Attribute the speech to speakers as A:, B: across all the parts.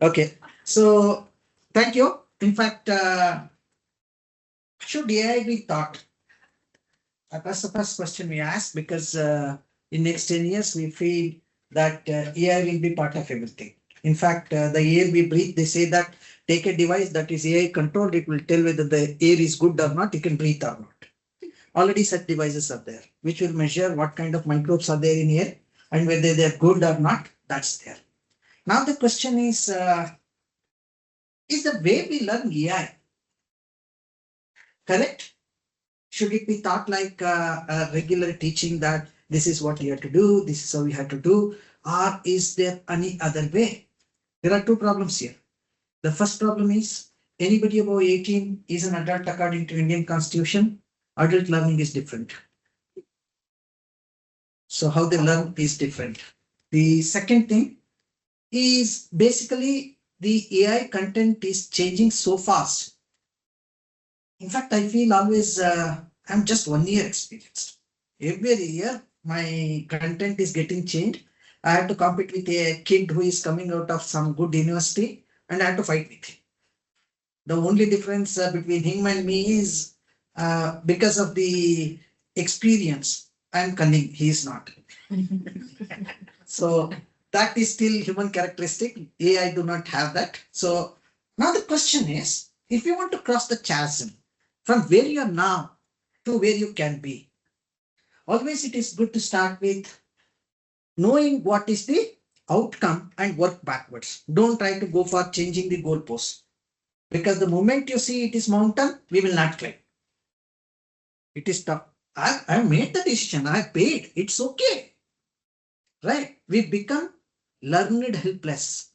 A: Okay. So thank you. In fact, should AI be taught? That's the first question we ask because in next 10 years we feel that AI will be part of everything. In fact, the air we breathe, they say that take a device that is AI controlled, it will tell whether the air is good or not, you can breathe or not. Already such devices are there, which will measure what kind of microbes are there in air and whether they're good or not, that's there. Now the question is the way we learn AI correct? Should it be taught like a regular teaching that this is what you have to do, this is how you have to do, or is there any other way? There are two problems here. The first problem is anybody above 18 is an adult according to Indian Constitution. Adult learning is different. So how they learn is different. The second thing is basically the AI content is changing so fast. In fact, I feel always I'm just 1 year experienced. Every year my content is getting changed. I have to compete with a kid who is coming out of some good university and I have to fight with him. The only difference between him and me is because of the experience. I'm cunning, he is not. So that is still human characteristic. AI do not have that. So now the question is, if you want to cross the chasm from where you are now to where you can be, always it is good to start with knowing what is the outcome and work backwards. Don't try to go for changing the goalposts because the moment you see it is mountain, we will not climb. It is tough. I made the decision. I paid. It's okay. Right? We become learned helpless.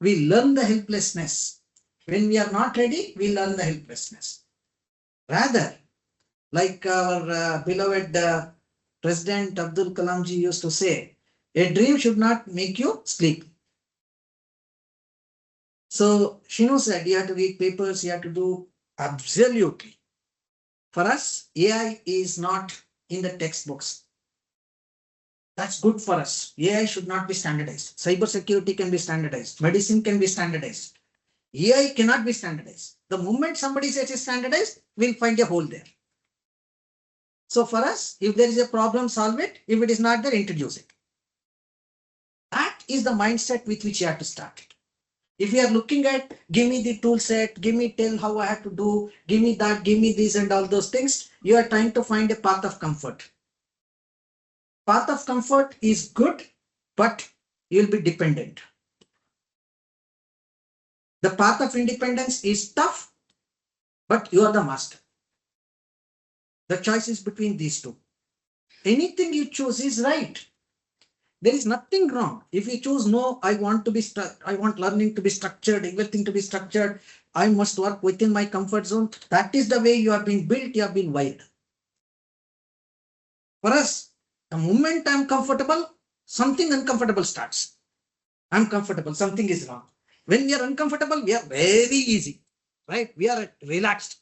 A: We learn the helplessness. When we are not ready, we learn the helplessness. Rather, like our beloved President Abdul Kalamji used to say, a dream should not make you sleep. So Shinu said you have to read papers, you have to do absolutely. For us, AI is not in the textbooks. That's good for us. AI should not be standardized. Cybersecurity can be standardized. Medicine can be standardized. AI cannot be standardized. The moment somebody says it's standardized, we'll find a hole there. So for us, if there is a problem, solve it. If it is not there, introduce it. That is the mindset with which you have to start it. If you are looking at, give me the tool set, give me tell how I have to do, give me that, give me this and all those things, you are trying to find a path of comfort. Path of comfort is good, but you'll be dependent. The path of independence is tough, but you are the master. The choice is between these two. Anything you choose is right. There is nothing wrong. If you choose no, I want learning to be structured, everything to be structured. I must work within my comfort zone. That is the way you have been built, you have been wired. For us, the moment I'm comfortable, something uncomfortable starts. I'm comfortable, something is wrong. When we are uncomfortable, we are very easy, right? We are relaxed.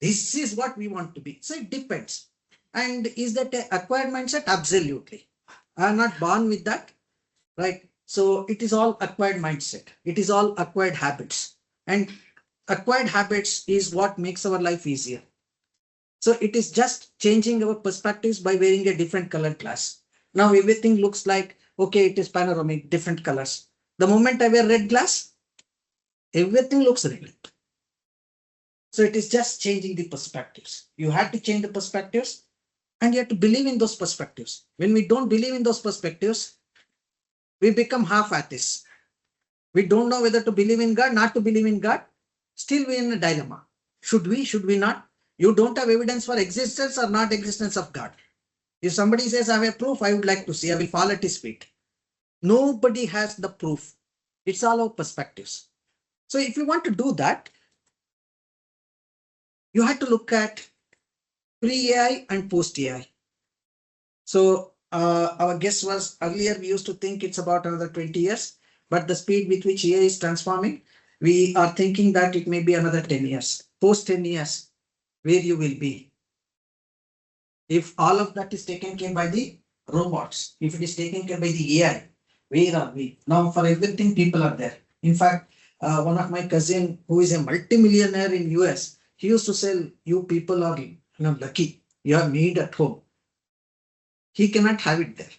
A: This is what we want to be. So it depends. And is that an acquired mindset? Absolutely. I'm not born with that, right? So it is all acquired mindset. It is all acquired habits. And acquired habits is what makes our life easier. So it is just changing our perspectives by wearing a different colored glass. Now everything looks like, okay, it is panoramic, different colors. The moment I wear red glass, everything looks red. So it is just changing the perspectives. You have to change the perspectives and you have to believe in those perspectives. When we don't believe in those perspectives, we become half atheists. We don't know whether to believe in God, not to believe in God. Still we're in a dilemma. Should we not? You don't have evidence for existence or not existence of God. If somebody says, I have proof, I would like to see, I will fall at his feet. Nobody has the proof. It's all our perspectives. So if you want to do that, you have to look at pre-AI and post-AI. So our guess was earlier we used to think it's about another 20 years, but the speed with which AI is transforming, we are thinking that it may be another 10 years. Post 10 years, where you will be. If all of that is taken care by the robots, if it is taken care by the AI, where are we? Now for everything, people are there. In fact, one of my cousin who is a multimillionaire in US, he used to say, "You people are lucky. You have meat at home." He cannot have it there.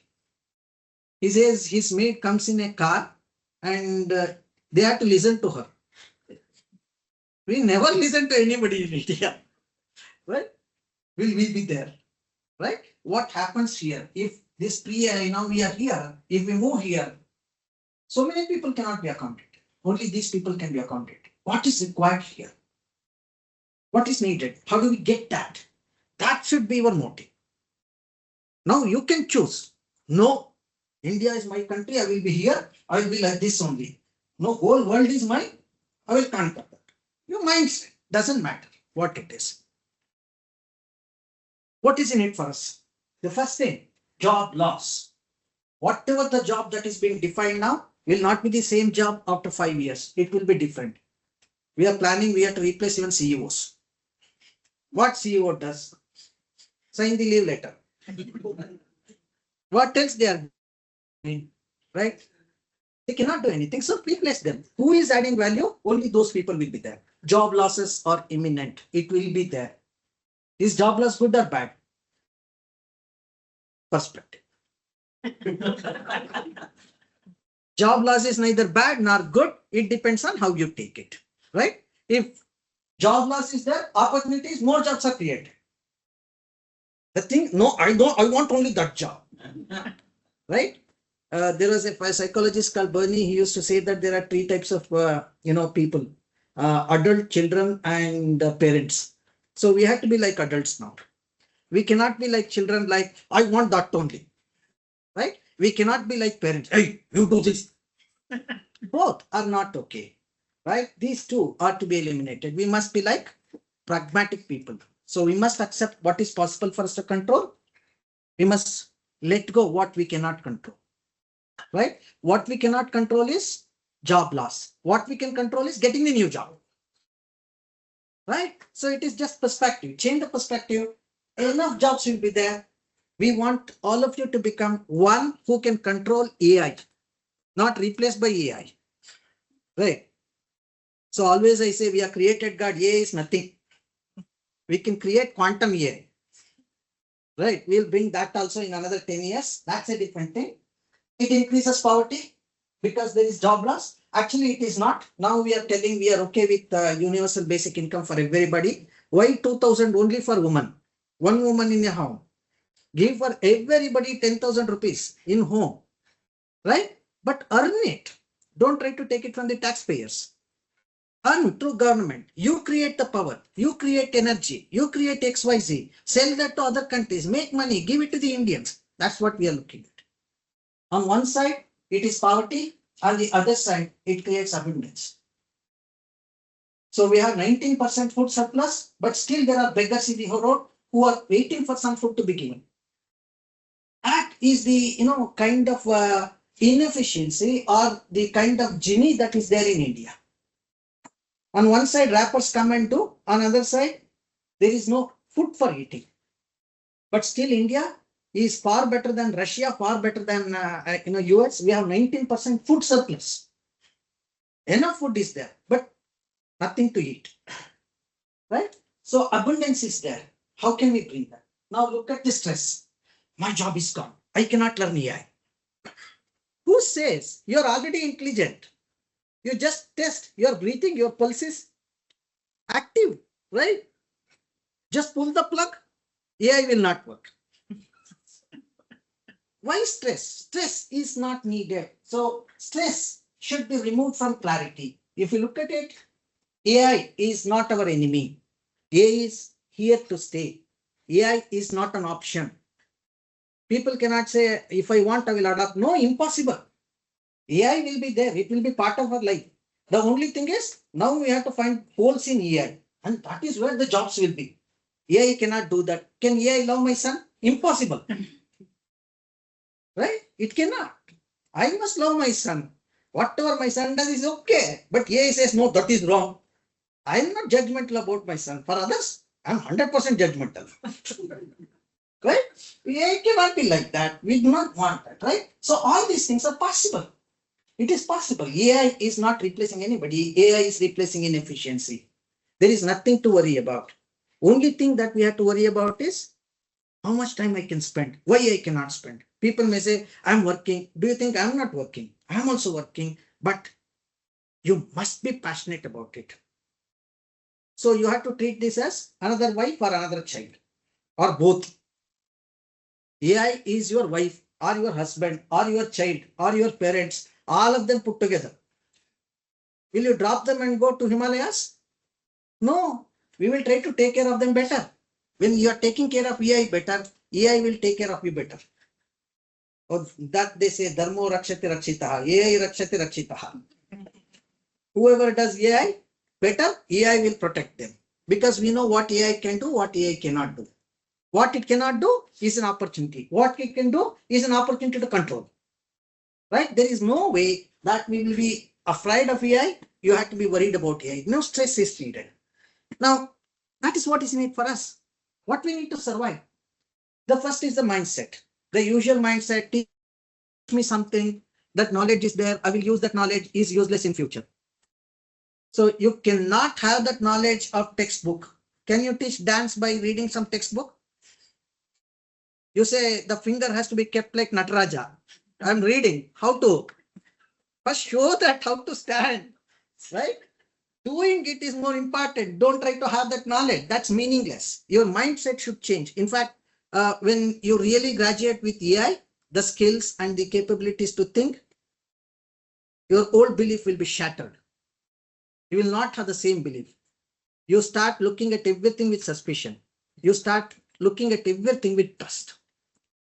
A: He says his maid comes in a car and they have to listen to her. We never listen to anybody in India, right? Will we be there, right? What happens here if this we are here, if we move here, so many people cannot be accounted. Only these people can be accounted. What is required here? What is needed? How do we get that? That should be your motive. Now you can choose. No, India is my country. I will be here. I will be like this only. No, whole world is mine. I will conquer that. Your mindset doesn't matter what it is. What is in it for us? The first thing, job loss. Whatever the job that is being defined now will not be the same job after 5 years. It will be different. We are planning, we have to replace even CEOs. What CEO does? Sign the leave letter. What else they are doing? Right? They cannot do anything. So replace them. Who is adding value? Only those people will be there. Job losses are imminent. It will be there. Is job loss good or bad? Perspective. Job loss is neither bad nor good. It depends on how you take it. Right? If job loss is there, opportunities, more jobs are created. The thing, no, I want only that job. Right? There was a psychologist called Bernie. He used to say that there are 3 types of people: adult, children, and parents. So we have to be like adults now. We cannot be like children, like I want that only. Right? We cannot be like parents. Hey, you do this. Both are not okay. Right? These two are to be eliminated. We must be like pragmatic people. So we must accept what is possible for us to control. We must let go what we cannot control. Right? What we cannot control is job loss. What we can control is getting the new job. Right? So it is just perspective. Change the perspective. Enough jobs will be there. We want all of you to become one who can control AI, not replaced by AI. Right? So always I say we are created God. AI is nothing. We can create quantum AI. Right? We'll bring that also in another 10 years. That's a different thing. It increases poverty because there is job loss. Actually, it is not. Now we are telling we are okay with universal basic income for everybody. Why 2,000 only for women? One woman in a home. Give for everybody 10,000 rupees in home. Right? But earn it. Don't try to take it from the taxpayers. Earn through government. You create the power. You create energy. You create XYZ. Sell that to other countries. Make money. Give it to the Indians. That's what we are looking at. On one side, it is poverty. On the other side, it creates abundance. So we have 19% food surplus, but still there are beggars in the road who are waiting for some food to be given. That is the kind of inefficiency or the kind of genie that is there in India. On one side, rappers come and do. On the other side, there is no food for eating. But still, India is far better than Russia, far better than US. We have 19% food surplus. Enough food is there, but nothing to eat. Right? So abundance is there. How can we bring that? Now look at the stress. My job is gone. I cannot learn AI. Who says you're already intelligent? You just test your breathing, your pulse is active, right? Just pull the plug, AI will not work. Why stress? Stress is not needed. So stress should be removed from clarity. If you look at it, AI is not our enemy. AI is here to stay. AI is not an option. People cannot say, if I want, I will adopt. No, impossible. AI will be there. It will be part of our life. The only thing is, now we have to find holes in AI. And that is where the jobs will be. AI cannot do that. Can AI love my son? Impossible. Right? It cannot. I must love my son. Whatever my son does is okay. But AI says, no, that is wrong. I am not judgmental about my son. For others, I am 100% judgmental. Right? AI cannot be like that. We do not want that. Right? So all these things are possible. It is possible. AI is not replacing anybody. AI is replacing inefficiency. There is nothing to worry about. Only thing that we have to worry about is how much time I can spend, why I cannot spend. People may say, I'm working. Do you think I'm not working? I'm also working, but you must be passionate about it. So you have to treat this as another wife or another child or both. AI is your wife or your husband or your child or your parents, all of them put together. Will you drop them and go to Himalayas? No, we will try to take care of them better. When you are taking care of AI better, AI will take care of you better. Or that they say, Dharmo Rakshati Rakshitaha, AI Rakshati Rakshitaha. Whoever does AI better, AI will protect them. Because we know what AI can do, what AI cannot do. What it cannot do is an opportunity. What it can do is an opportunity to control. Right? There is no way that we will be afraid of AI. You have to be worried about AI. No stress is needed. Now, that is what is needed for us. What we need to survive. The first is the mindset. The usual mindset, teach me something, that knowledge is there, I will use that knowledge, is useless in future. So you cannot have that knowledge of textbook. Can you teach dance by reading some textbook? You say the finger has to be kept like Nataraja. I'm reading. How to? First show that how to stand, right? Doing it is more important. Don't try to have that knowledge. That's meaningless. Your mindset should change. In fact, when you really graduate with AI, the skills and the capabilities to think, your old belief will be shattered. You will not have the same belief. You start looking at everything with suspicion. You start looking at everything with trust.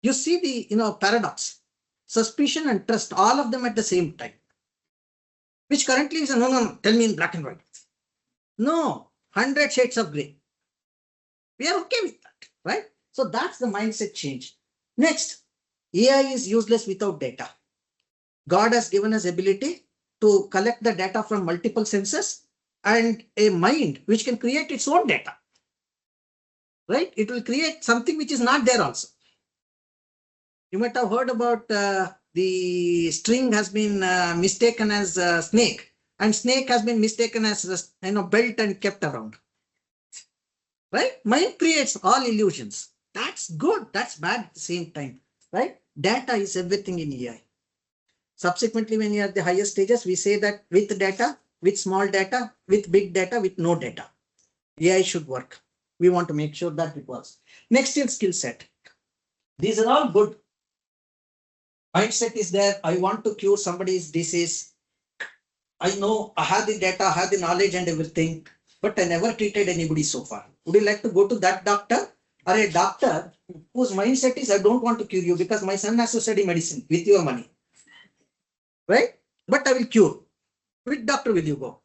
A: You see the paradox, suspicion and trust, all of them at the same time. Which currently is no, tell me in black and white. No, 100 shades of gray. We are okay with that, right? So that's the mindset change. Next, AI is useless without data. God has given us ability to collect the data from multiple senses and a mind which can create its own data, right? It will create something which is not there also. You might have heard about the string has been mistaken as a snake, and snake has been mistaken as belt and kept around. Right? Mind creates all illusions. That's good. That's bad at the same time. Right? Data is everything in AI. Subsequently, when you are at the higher stages, we say that with data, with small data, with big data, with no data, AI should work. We want to make sure that it works. Next is skill set. These are all good. Mindset is there. I want to cure somebody's disease. I know I have the data, I have the knowledge and everything, but I never treated anybody so far. Would you like to go to that doctor or a doctor whose mindset is, I don't want to cure you because my son has to study medicine with your money, right? But I will cure. Which doctor will you go?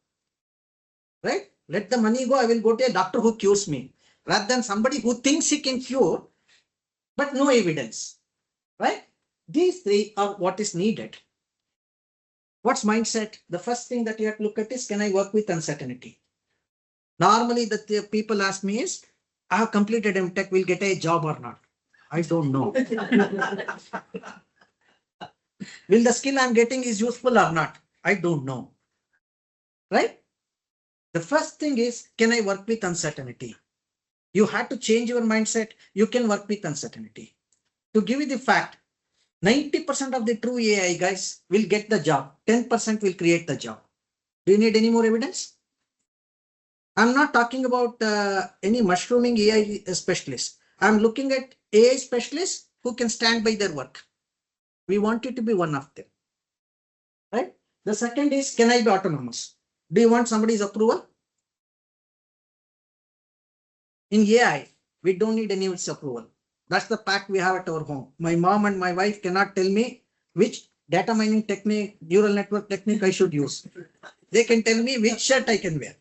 A: Right? Let the money go. I will go to a doctor who cures me rather than somebody who thinks he can cure, but no evidence, right? These three are what is needed. What's mindset? The first thing that you have to look at is, can I work with uncertainty? Normally, the people ask me is, I have completed MTech, will get a job or not? I don't know. Will the skill I'm getting is useful or not? I don't know. Right? The first thing is, can I work with uncertainty? You have to change your mindset. You can work with uncertainty. To give you the fact, 90% of the true AI guys will get the job. 10% will create the job. Do you need any more evidence? I'm not talking about any mushrooming AI specialist. I'm looking at AI specialists who can stand by their work. We want you to be one of them. Right? The second is, can I be autonomous? Do you want somebody's approval? In AI, we don't need anyone's approval. That's the pact we have at our home. My mom and my wife cannot tell me which data mining technique, neural network technique I should use. They can tell me which shirt I can wear.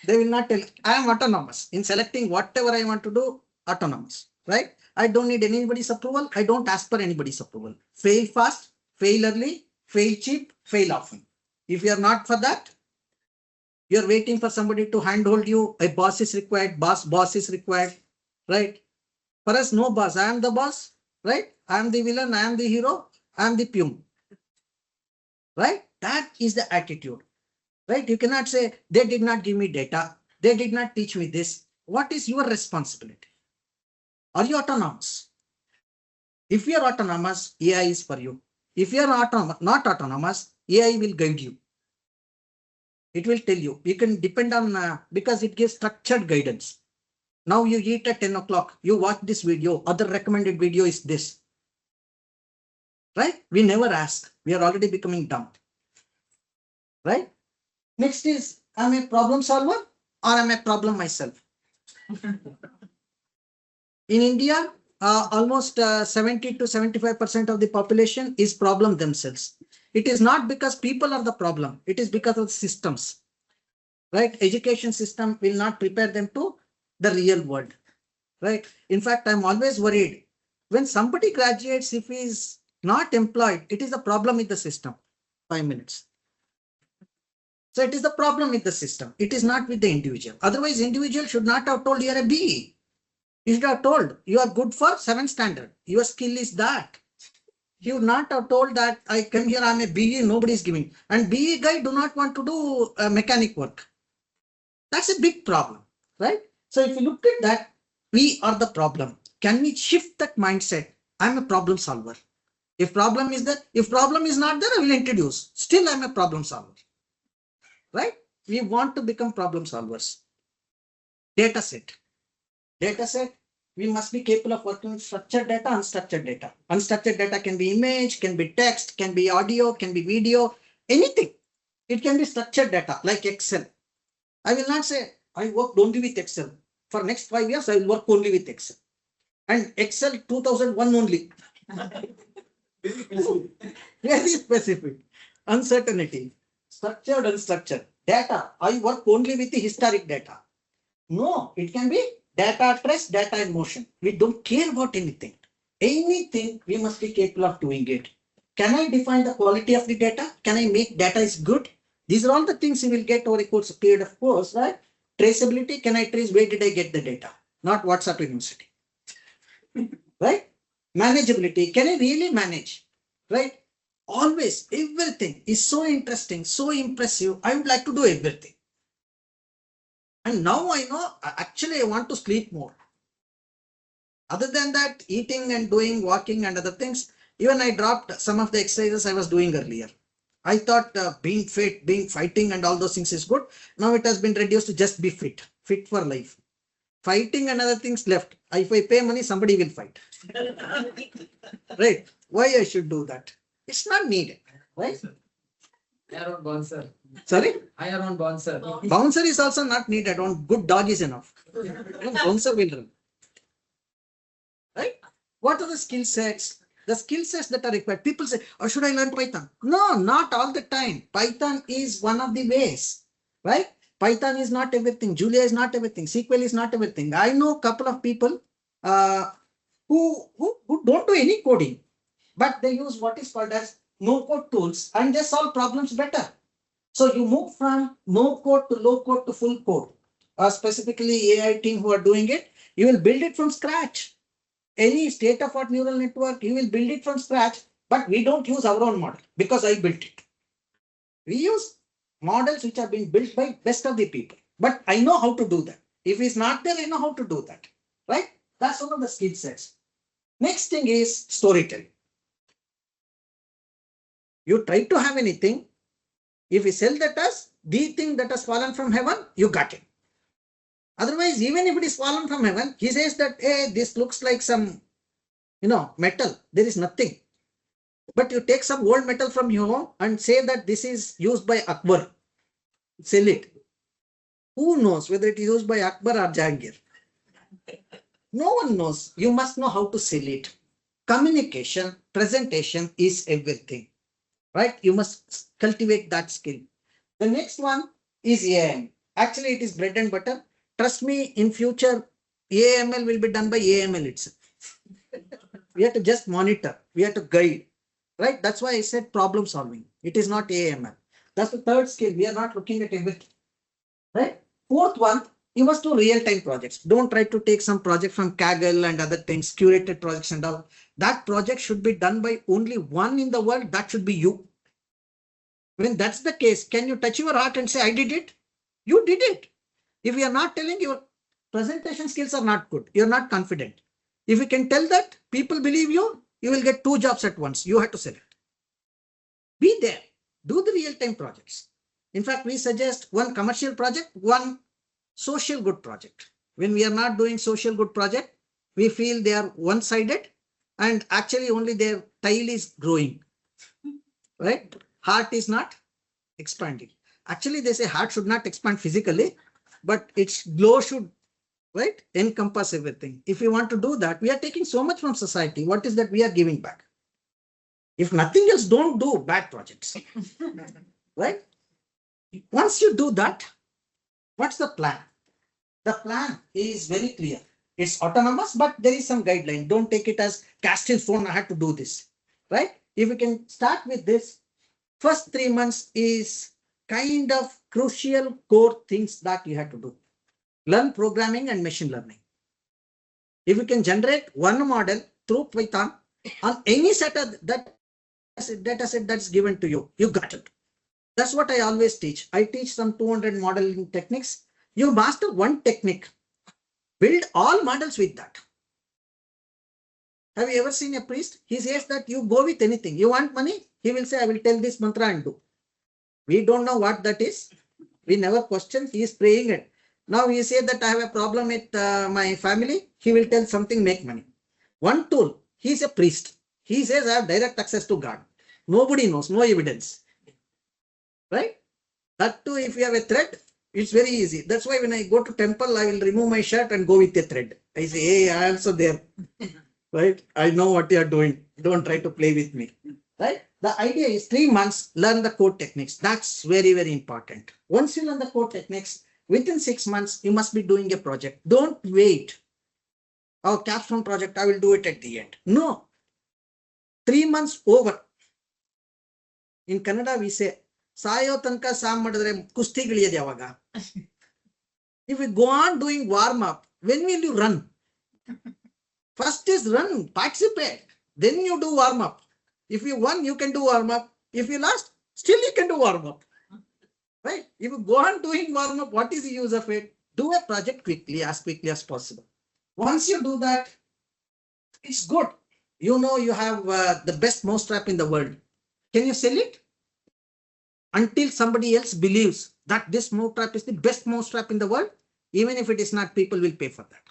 A: They will not tell. I am autonomous in selecting whatever I want to do. Autonomous, right? I don't need anybody's approval. I don't ask for anybody's approval. Fail fast, fail early, fail cheap, fail often. If you are not for that, you are waiting for somebody to handhold you. A boss is required. Boss is required, right? For us, no boss. I am the boss, right? I am the villain. I am the hero. I am the pium. right? That is the attitude, right? You cannot say they did not give me data. They did not teach me this. What is your responsibility? Are you autonomous? If you are autonomous, AI is for you. If you are not autonomous, AI will guide you. It will tell you. You can depend on because it gives structured guidance. Now you eat at 10 o'clock. You watch this video. Other recommended video is this. Right? We never ask. We are already becoming dumb. Right? Next is, am I a problem solver or am I a problem myself? In India, almost 70 to 75% of the population is problem themselves. It is not because people are the problem. It is because of systems. Right? Education system will not prepare them to the real world. Right? In fact, I'm always worried when somebody graduates, if he is not employed, it is a problem with the system. 5 minutes. So it is the problem with the system. It is not with the individual. Otherwise, individual should not have told you are a BE. You should have told you are good for 7th standard. Your skill is that. You would not have told that I come here, I'm a BE, nobody is giving. And BE guy do not want to do mechanic work. That's a big problem, right? So if you look at that, we are the problem. Can we shift that mindset? I'm a problem solver. If problem is there, if problem is not there, I will introduce. Still, I'm a problem solver. Right? We want to become problem solvers. Data set. Data set, we must be capable of working with structured data, unstructured data. Unstructured data can be image, can be text, can be audio, can be video, anything. It can be structured data like Excel. I will not say I worked only with Excel. For next 5 years, I will work only with Excel. And Excel 2001 only. Very specific. Uncertainty. Structured, unstructured. Data. I work only with the historic data. No, it can be data at rest, data in motion. We don't care about anything. Anything, we must be capable of doing it. Can I define the quality of the data? Can I make data is good? These are all the things you will get over a course period of course, right? Traceability, can I trace where did I get the data? Not WhatsApp University. Right? Manageability, can I really manage? Right? Always, everything is so interesting, so impressive. I would like to do everything. And now I know, actually, I want to sleep more. Other than that, eating and doing, walking and other things, even I dropped some of the exercises I was doing earlier. I thought being fit, being fighting and all those things is good. Now it has been reduced to just be fit, fit for life. Fighting and other things left. If I pay money, somebody will fight. Right? Why I should do that? It's not needed. Right?
B: Higher on bouncer.
A: Sorry?
B: Higher on bouncer.
A: Bouncer is also not needed. On good dog is enough. Bouncer will run. Right? What are the skill sets? The skill sets that are required. People say, or should I learn Python? No, not all the time. Python is one of the ways. Right? Python is not everything. Julia is not everything. SQL is not everything. I know a couple of people who don't do any coding, but they use what is called as no-code tools and they solve problems better. So you move from no-code to low-code to full code. Specifically AI team who are doing it, you will build it from scratch. Any state-of-art neural network, you will build it from scratch, but we don't use our own model because I built it. We use models which have been built by best of the people, but I know how to do that. If it's not there, I know how to do that, right? That's one of the skill sets. Next thing is storytelling. You try to have anything. If you sell that as the thing that has fallen from heaven, you got it. Otherwise, even if it is fallen from heaven, he says that, hey, this looks like some, metal. There is nothing. But you take some old metal from your home and say that this is used by Akbar. Sell it. Who knows whether it is used by Akbar or Jahangir? No one knows. You must know how to sell it. Communication, presentation is everything. Right? You must cultivate that skill. The next one is AIM. Actually, it is bread and butter. Trust me, in future, AML will be done by AML itself. We have to just monitor. We have to guide. Right? That's why I said problem solving. It is not AML. That's the third skill. We are not looking at everything. Right? Fourth one, you must do real-time projects. Don't try to take some project from Kaggle and other things, curated projects and all. That project should be done by only one in the world. That should be you. When that's the case, can you touch your heart and say, I did it? You did it. If you are not telling, your presentation skills are not good, you're not confident. If you can tell that, people believe you, you will get 2 jobs at once. You have to select. Be there. Do the real-time projects. In fact, we suggest one commercial project, one social good project. When we are not doing social good project, we feel they are one-sided and actually only their tail is growing, right? Heart is not expanding. Actually, they say heart should not expand physically, but its glow should, right, encompass everything. If we want to do that, we are taking so much from society. What is that we are giving back? If nothing else, don't do bad projects, right? Once you do that, what's the plan? The plan is very clear. It's autonomous, but there is some guideline. Don't take it as cast in stone, I have to do this, right? If we can start with this, first 3 months is kind of crucial core things that you have to do. Learn programming and machine learning. If you can generate one model through Python on any set of that data set that's given to you, you got it. That's what I always teach. I teach some 200 modeling techniques. You master one technique, build all models with that. Have you ever seen a priest? He says that you go with anything. You want money? He will say, I will tell this mantra and do. We don't know what that is. We never question. He is praying it. Now he says that I have a problem with my family. He will tell something, make money. One tool, he is a priest. He says I have direct access to God. Nobody knows, no evidence. Right? That too, if you have a thread, it's very easy. That's why when I go to temple, I will remove my shirt and go with a thread. I say, hey, I am also there. Right? I know what you are doing. Don't try to play with me. Right? The idea is 3 months, learn the code techniques. That's very, very important. Once you learn the code techniques, within 6 months, you must be doing a project. Don't wait. Oh, capstone project, I will do it at the end. No. 3 months over. In Kannada, we say, Sayo tanka sam madadre kusti giliyade yavaga. If you go on doing warm up, when will you run? First is run, participate. Then you do warm up. If you won, you can do warm up. If you lost, still you can do warm up. Right? If you go on doing warm up, what is the use of it? Do a project quickly as possible. Once you do that, it's good. You know you have the best mousetrap in the world. Can you sell it? Until somebody else believes that this mousetrap is the best mousetrap in the world, even if it is not, people will pay for that.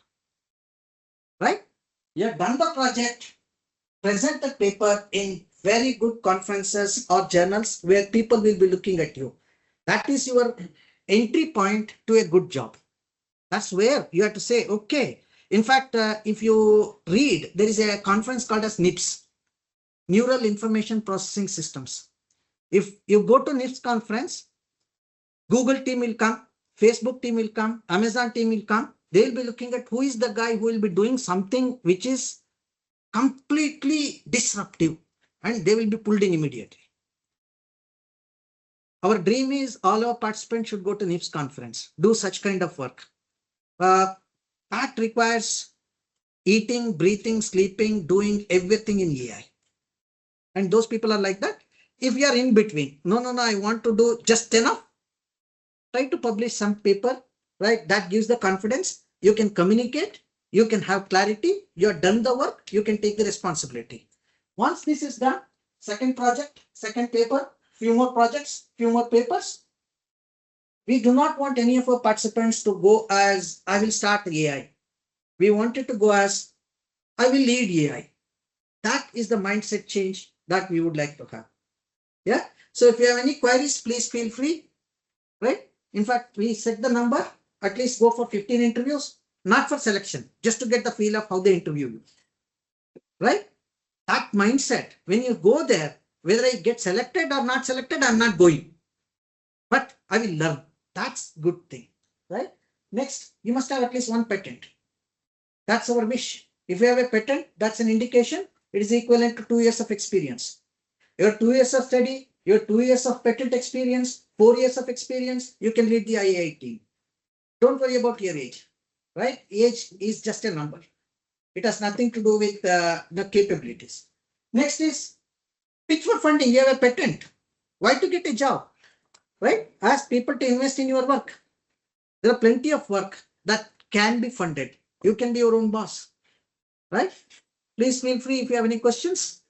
A: Right? You have done the project, present the paper in very good conferences or journals where people will be looking at you. That is your entry point to a good job. That's where you have to say, okay. In fact, if you read, there is a conference called as NIPS, Neural Information Processing Systems. If you go to NIPS conference, Google team will come, Facebook team will come, Amazon team will come. They will be looking at who is the guy who will be doing something which is completely disruptive, and they will be pulled in immediately. Our dream is all our participants should go to NIPS conference, do such kind of work. That requires eating, breathing, sleeping, doing everything in AI. And those people are like that. If you are in between, no, I want to do just enough, try to publish some paper, right? That gives the confidence. You can communicate, you can have clarity, you have done the work, you can take the responsibility. Once this is done, second project, second paper, few more projects, few more papers. We do not want any of our participants to go as, I will start AI. We wanted to go as, I will lead AI. That is the mindset change that we would like to have. Yeah. So if you have any queries, please feel free. Right. In fact, we set the number, at least go for 15 interviews, not for selection, just to get the feel of how they interview you. Right. That mindset, when you go there, whether I get selected or not selected, I'm not going. But I will learn. That's good thing. Right. Next, you must have at least one patent. That's our wish. If you have a patent, that's an indication it is equivalent to 2 years of experience. Your 2 years of study, your 2 years of patent experience, 4 years of experience, you can lead the IAI team. Don't worry about your age, right? Age is just a number. It has nothing to do with the capabilities. Next is pitch for funding. You have a patent. Why to get a job? Right? Ask people to invest in your work. There are plenty of work that can be funded. You can be your own boss. Right? Please feel free if you have any questions.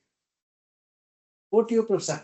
A: Over to you, Professor.